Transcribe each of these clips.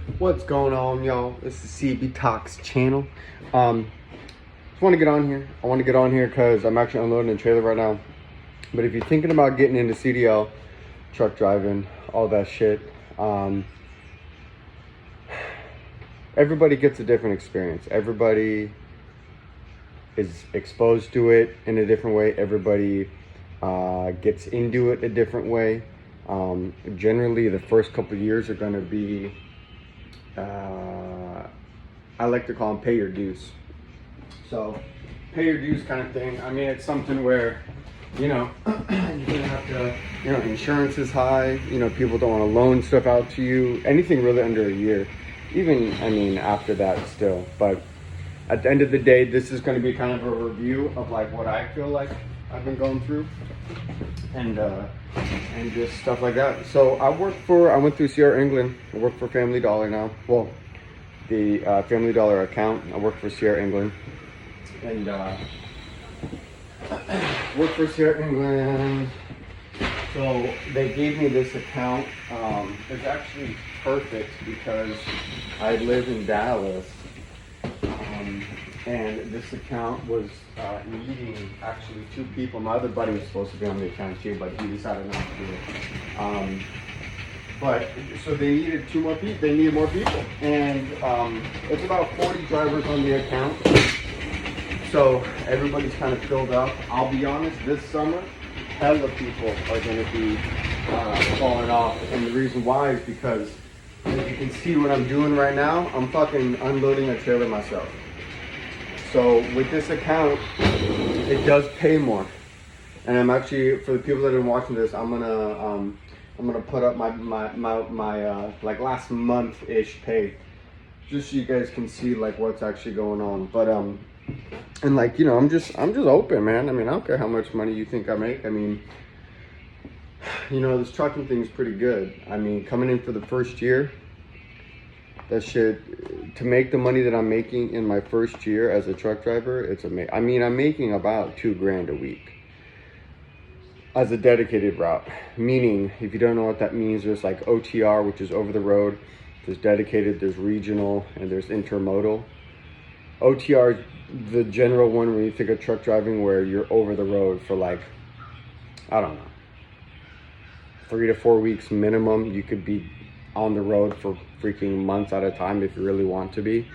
What's going on, y'all? This is CB Talks channel. Just want to get on here. I want to get on here because I'm actually unloading a trailer right now. But if you're thinking about getting into CDL, truck driving, all that shit, everybody gets a different experience. Everybody is exposed to it in a different way. Everybody gets into it a different way. Generally, the first couple of years are going to be, I like to call them pay your dues. So, pay your dues kind of thing. I mean, it's something where, you're gonna have to, insurance is high. People don't want to loan stuff out to you. Anything really under a year. Even, after that still. But at the end of the day, this is going to be kind of a review of like what I feel like I've been going through. And just stuff like that. So I went through Sierra England. I work for Family Dollar now. Well, the Family Dollar account. I work for Sierra England. And work for Sierra England. So they gave me this account. It's actually perfect because I live in Dallas. And this account was needing actually 2 people. My other buddy was supposed to be on the account too, but he decided not to do it. But so they needed 2 more people. They needed more people, and it's about 40 drivers on the account. So everybody's kind of filled up. I'll be honest, this summer, hella people are going to be falling off, and the reason why is because, as you can see what I'm doing right now, I'm fucking unloading a trailer myself. So with this account, it does pay more, and I'm actually, for the people that have been watching this, I'm gonna put up my like last month-ish pay, just so you guys can see like what's actually going on. But and like I'm just open, man. I don't care how much money you think I make. This trucking thing is pretty good. Coming in for the first year, that shit, to make the money that I'm making in my first year as a truck driver, it's amazing. I'm making about $2,000 a week as a dedicated route. Meaning, if you don't know what that means, there's like OTR, which is over the road. There's dedicated, there's regional, and there's intermodal. OTR is the general one when you think of truck driving, where you're over the road for like, I don't know, 3 to 4 weeks minimum. You could be on the road for freaking months at a time if you really want to be.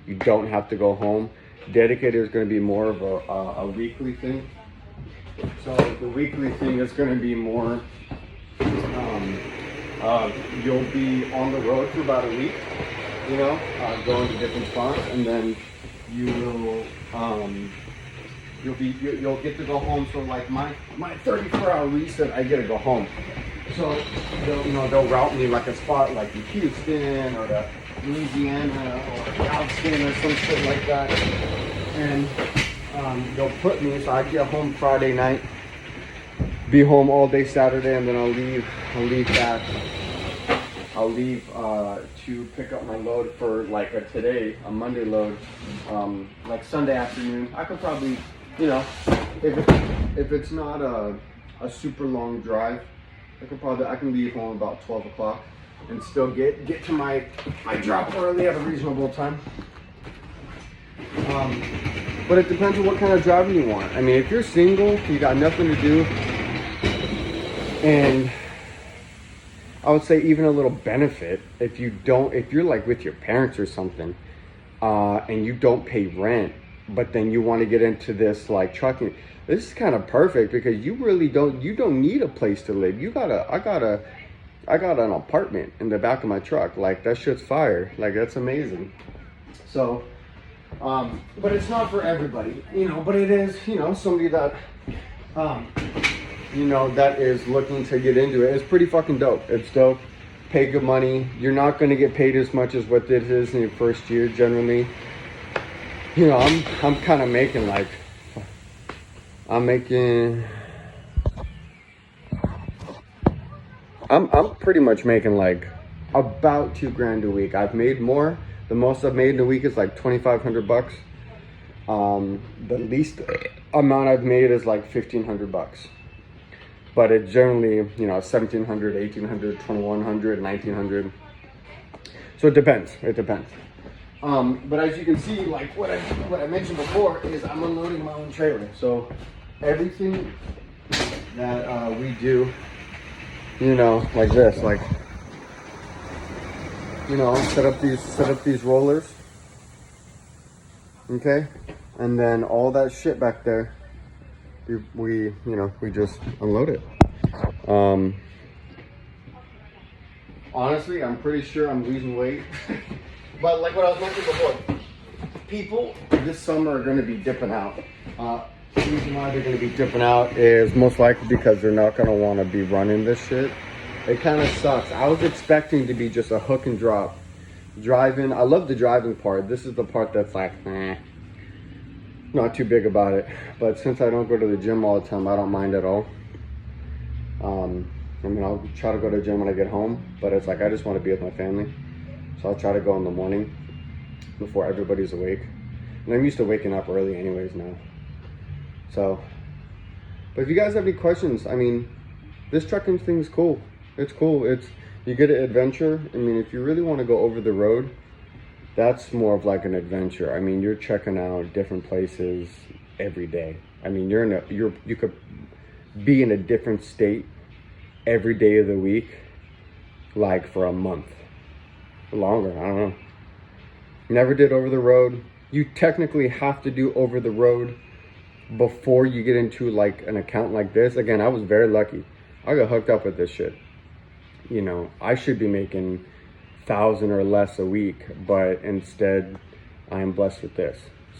You don't have to go home. Dedicated is going to be more of a weekly thing. So the weekly thing is going to be more, you'll be on the road for about a week, going to different spots, and then you will, you'll get to go home. So like my 34-hour reset, I get to go home. So they'll route me like a spot like in Houston or to Louisiana or Galveston or some shit like that, and they'll put me, so I get home Friday night, be home all day Saturday, and then I'll leave to pick up my load for like a Monday load, like Sunday afternoon. I could probably, if it's not a super long drive, I can leave home about 12 o'clock and still get to my drop early at a reasonable time. But it depends on what kind of driving you want. If you're single, you got nothing to do, and I would say even a little benefit, if you're like with your parents or something, and you don't pay rent, but then you want to get into this like trucking, this is kind of perfect because you don't need a place to live. I got an apartment in the back of my truck. Like, that shit's fire. Like, that's amazing. So, but it's not for everybody, but it is, somebody that, that is looking to get into it. It's pretty fucking dope. It's dope. Pay good money. You're not going to get paid as much as what it is in your first year generally. I'm kind of making like, I'm pretty much making like about $2,000 a week. I've made more. The most I've made in a week is like $2,500. The least amount I've made is like $1,500. But it generally, $1,700, $1,800, $2,100, $1,900. So it depends. It depends. But as you can see, like what I mentioned before is I'm unloading my own trailer. So everything that we do, you know, like this, like, you know, set up these rollers, okay, and then all that shit back there, we just unload it. Honestly, I'm pretty sure I'm losing weight. But like what I was mentioning before, people this summer are going to be dipping out. The reason why they're going to be dipping out is most likely because they're not going to want to be running this shit. It kind of sucks. I was expecting to be just a hook and drop. Driving, I love the driving part. This is the part that's like, not too big about it. But since I don't go to the gym all the time, I don't mind at all. I mean, I'll try to go to the gym when I get home, but it's like I just want to be with my family. So I'll try to go in the morning before everybody's awake. And I'm used to waking up early anyways now. So, but if you guys have any questions, I mean, this trucking thing's cool. It's cool. You get an adventure. I mean, if you really want to go over the road, that's more of like an adventure. I mean, you're checking out different places every day. I mean, you could be in a different state every day of the week, like for a month, longer. I don't know. Never did over the road. You technically have to do over the road before you get into like an account like this. Again, I was very lucky. I got hooked up with this shit. You know, I should be making 1,000 or less a week, but instead I am blessed with this.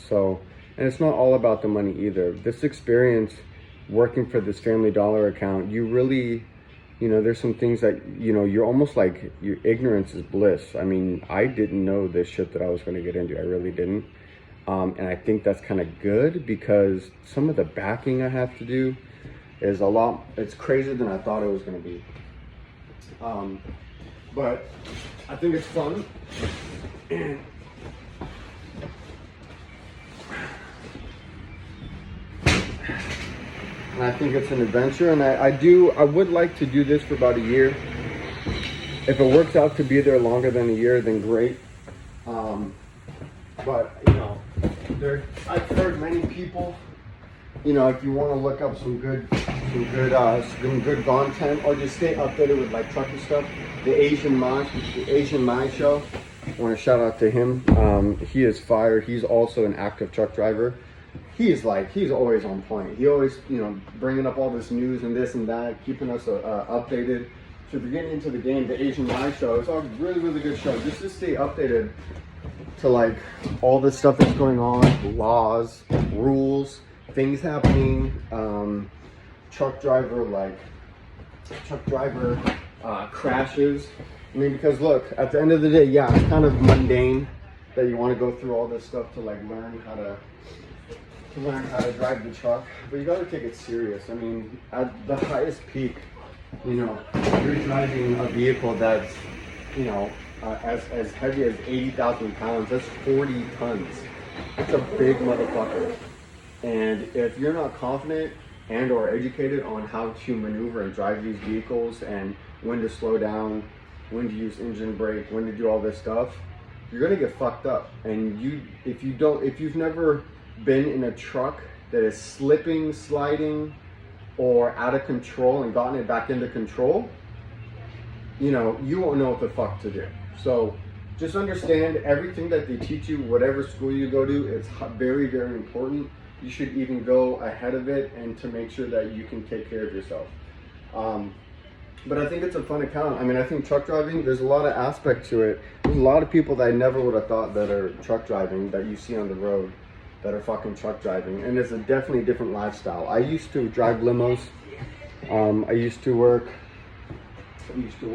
So, and it's not all about the money either. This experience working for this Family Dollar account, you really, you know, there's some things that, you know, you're almost like, your ignorance is bliss. I mean, I didn't know this shit that I was going to get into. I really didn't. And I think that's kind of good because some of the backing I have to do is a lot, it's crazier than I thought it was going to be. But I think it's fun. And I think it's an adventure, and I would like to do this for about a year. If it works out to be there longer than a year, then great. But you know, I've heard many people, you know, if you want to look up some good content, or just stay updated with like trucking stuff, the Asian Mai show. I want to shout out to him. He is fire. He's also an active truck driver. He's always on point. He always, you know, bringing up all this news and this and that, keeping us updated. So if you're getting into the game, the Asian Mai show, it's a really, really good show. Just to stay updated to like all this stuff that's going on, laws, rules, things happening, truck driver crashes. I mean, because look, at the end of the day, yeah, it's kind of mundane that you want to go through all this stuff to like learn how to drive the truck, but you got to take it serious. I mean, at the highest peak, you know, you're driving a vehicle that's, you know, as heavy as 80,000 pounds. That's 40 tons. It's a big motherfucker. And if you're not confident and or educated on how to maneuver and drive these vehicles and when to slow down, when to use engine brake, when to do all this stuff, you're gonna get fucked up. And if you've never been in a truck that is slipping, sliding, or out of control and gotten it back into control, you know, you won't know what the fuck to do. So just understand everything that they teach you, whatever school you go to, it's very, very important. You should even go ahead of it and to make sure that you can take care of yourself. But I think it's a fun account. I mean, I think truck driving, there's a lot of aspect to it. There's a lot of people that I never would have thought that are truck driving that you see on the road that are fucking truck driving, and it's a definitely different lifestyle. I used to drive limos. I used to work I used to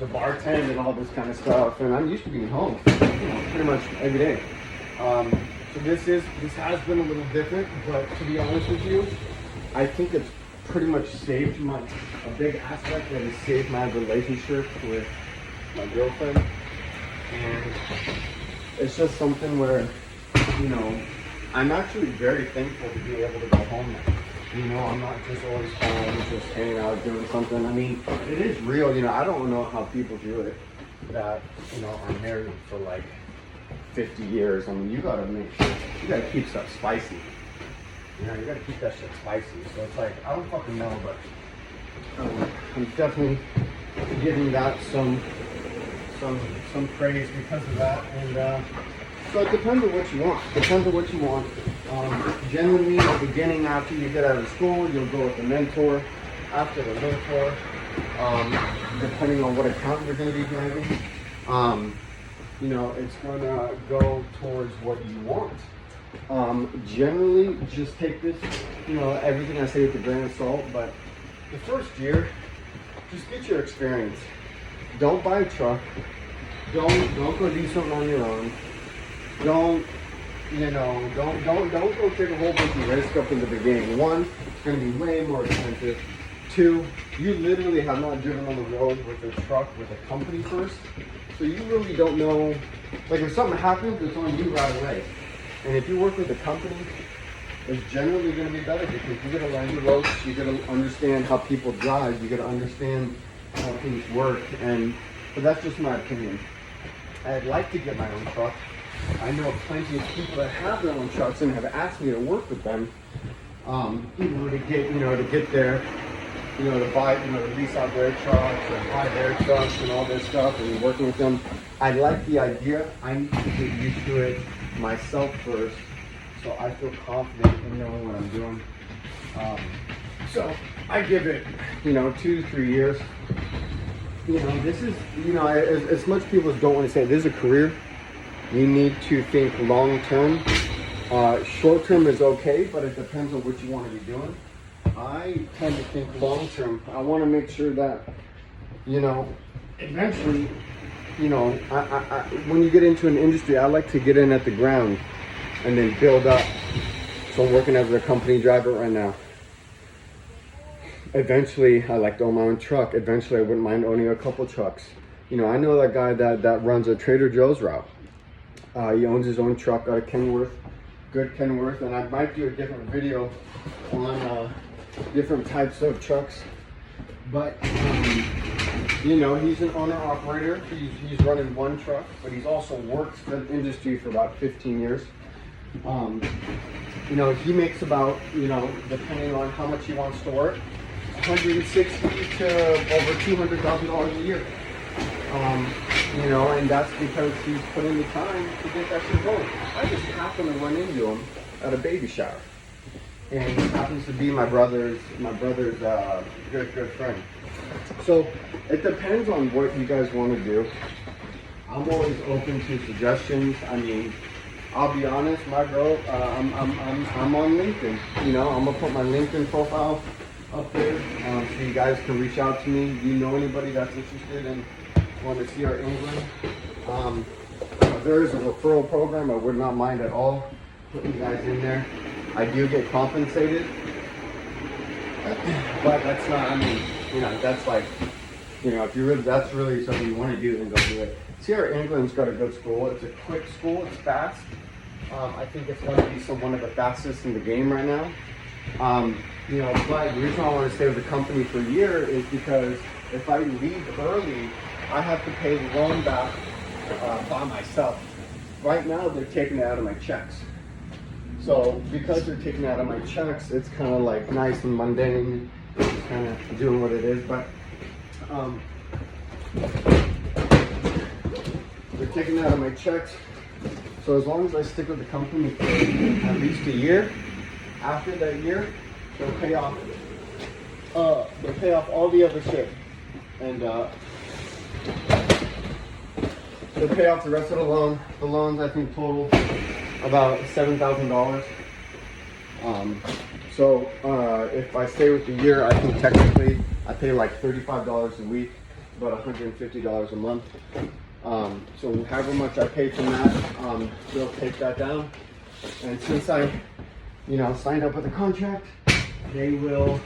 bartend and all this kind of stuff, and I'm used to being home, you know, pretty much every day. So this has been a little different, but to be honest with you, I think it's pretty much saved a big aspect that has saved my relationship with my girlfriend, and it's just something where, you know, I'm actually very thankful to be able to go home now. You know, I'm not just always home, just hanging out doing something. I mean, it is real. You know, I don't know how people do it that, you know, are married for like 50 years. I mean, you gotta make sure, you gotta keep stuff spicy. You know, you gotta keep that shit spicy. So it's like, I don't fucking know, but I'm definitely giving that some praise because of that. And so it depends on what you want. Depends on what you want. Generally, in the beginning, after you get out of school, you'll go with a mentor. After the mentor, depending on what account you're going to be driving, you know, it's going to go towards what you want. Generally, just take this, you know, everything I say with a grain of salt. But the first year, just get your experience. Don't buy a truck. Don't go do something on your own. Don't go take a whole bunch of risk up in the beginning. One, it's going to be way more expensive. Two, you literally have not driven on the road with a truck with a company first. So you really don't know, like if something happens, it's on you right away. And if you work with a company, it's generally going to be better because you're going to learn the ropes, you're going to understand how people drive, you're going to understand how things work. But that's just my opinion. I'd like to get my own truck. I know plenty of people that have their own trucks and have asked me to work with them, to get their, to buy, to lease out their trucks or buy their trucks and all this stuff and working with them. I like the idea. I need to get used to it myself first, so I feel confident in knowing what I'm doing. So I give it, 2 to 3 years. This is, as much people don't want to say this is a career. You need to think long term. Short term is okay, but it depends on what you want to be doing. I tend to think long term. I want to make sure that, eventually, when you get into an industry, I like to get in at the ground and then build up. So I'm working as a company driver right now. Eventually, I like to own my own truck. Eventually, I wouldn't mind owning a couple trucks. I know that guy that runs a Trader Joe's route. He owns his own truck out of Kenworth, good Kenworth, and I might do a different video on different types of trucks. But, he's an owner-operator. He's running one truck, but he's also worked for the industry for about 15 years. He makes about, depending on how much he wants to work, $160,000 to over $200,000 a year. And that's because he's put in the time to get that shit going. I just happened to run into him at a baby shower, and he happens to be my brother's good friend. So it depends on what you guys want to do. I'm always open to suggestions. I mean, I'll be honest, my girl, I'm on LinkedIn. I'm gonna put my LinkedIn profile up there so you guys can reach out to me. Do you know anybody that's interested in want to see our England? There is a referral program. I would not mind at all putting you guys in there. I do get compensated, but that's not, that's like, if you really, that's really something you want to do, then go do it. Sierra England's got a good school. It's a quick school. It's fast. I think it's going to be one of the fastest in the game right now. But the reason I want to stay with the company for a year is because if I leave early, I have to pay the loan back by myself. Right now, they're taking it out of my checks. So because they're taking it out of my checks, it's kind of like nice and mundane, just kind of doing what it is. But they're taking it out of my checks. So as long as I stick with the company for at least a year, after that year, they'll pay off all the other shit, and they'll pay off the rest of the loan. The loans, I think, total about $7,000. So if I stay with the year, I think technically I pay like $35 a week, about $150 a month. So however much I pay from that, they'll take that down. And since I, signed up with a contract, they will,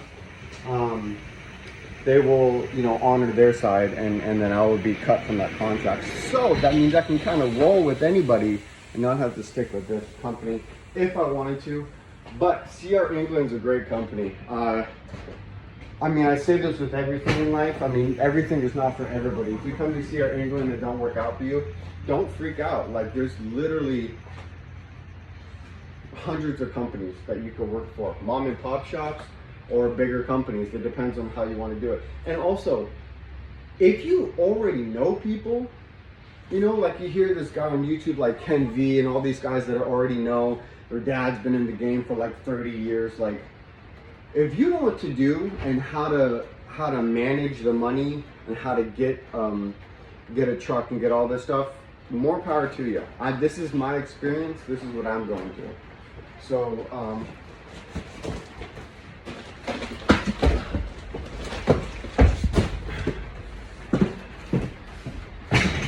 honor their side, and then I will be cut from that contract. So that means I can kind of roll with anybody and not have to stick with this company if I wanted to. But CR England's a great company. I mean, I say this with everything in life. I mean, everything is not for everybody. If you come to CR England and it don't work out for you, don't freak out. Like, there's literally hundreds of companies that you can work for. Mom and pop shops or bigger companies. It depends on how you want to do it. And also, if you already know people, you know, like you hear this guy on YouTube like Ken V and all these guys that already know their dad's been in the game for like 30 years. Like, if you know what to do and how to manage the money and how to get a truck and get all this stuff, more power to you. This is my experience. This is what I'm going through. So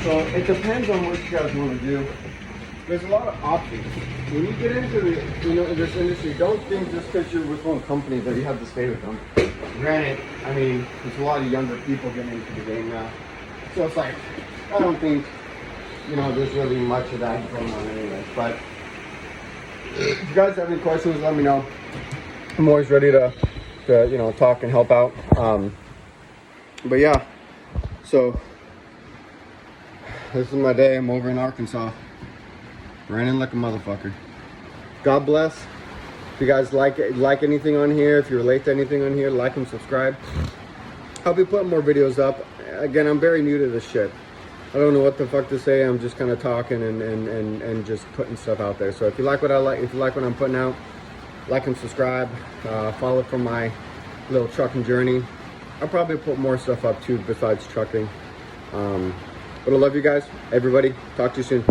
so it depends on what you guys want to do. There's a lot of options. When you get into this industry, don't think just because you're with one company that you have to stay with them. Granted, I mean, there's a lot of younger people getting into the game now. So it's like, I don't think, there's really much of that going on anyway. But if you guys have any questions, let me know. I'm always ready to talk and help out. But yeah, so this is my day. I'm over in Arkansas. Raining like a motherfucker. God bless. If you guys like anything on here, if you relate to anything on here, like and subscribe. I'll be putting more videos up. Again, I'm very new to this shit. I don't know what the fuck to say. I'm just kind of talking and just putting stuff out there. So if you like what I like, if you like what I'm putting out, like and subscribe. Follow for my little trucking journey. I'll probably put more stuff up too besides trucking. But I love you guys. Everybody, talk to you soon.